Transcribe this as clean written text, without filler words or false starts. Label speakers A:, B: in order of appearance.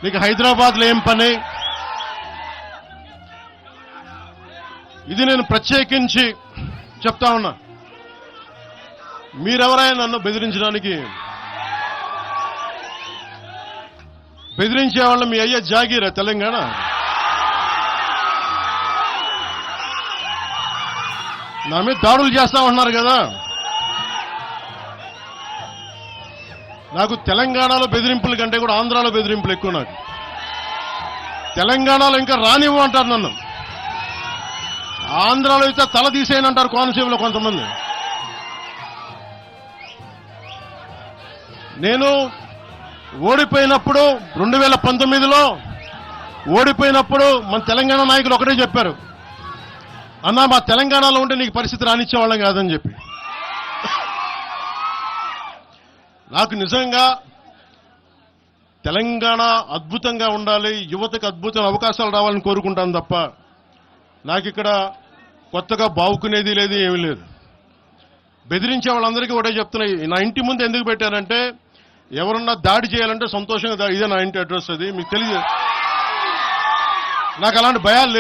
A: నీకు హైదరాబాద్లో ఏం పని? ఇది నేను ప్రత్యేకించి చెప్తా ఉన్నా. మీరెవరైనా నన్ను బెదిరించే వాళ్ళ మీ అయ్యే జాగీరా తెలంగాణ? నా మీద దాడులు చేస్తా ఉన్నారు కదా. నాకు తెలంగాణలో బెదిరింపుల కంటే కూడా ఆంధ్రాలో బెదిరింపులు ఎక్కువ. నాకు తెలంగాణలో ఇంకా రానివ్వమంటారు నన్ను. ఆంధ్రాలో అయితే తల తీసేయనంటారు కోనసీమలో కొంతమంది. నేను ఓడిపోయినప్పుడు 2019లో ఓడిపోయినప్పుడు మన తెలంగాణ నాయకులు ఒకటే చెప్పారు, అన్నా మా తెలంగాణలో ఉంటే నీకు పరిస్థితి రానిచ్చేవాళ్ళం కాదని చెప్పి. నాకు నిజంగా తెలంగాణ అద్భుతంగా ఉండాలి, యువతకు అద్భుతమైన అవకాశాలు రావాలని కోరుకుంటాను తప్ప నాకు ఇక్కడ కొత్తగా బావుకునేది లేదు, ఏమీ లేదు. బెదిరించే వాళ్ళందరికీ ఒకటే చెప్తున్నా, నా ఇంటి ముందు ఎందుకు పెట్టారంటే ఎవరన్నా దాడి చేయాలంటే సంతోషంగా ఇదే నా ఇంటి అడ్రస్, అది మీకు తెలియదు. నాకు అలాంటి భయాలు లేవు.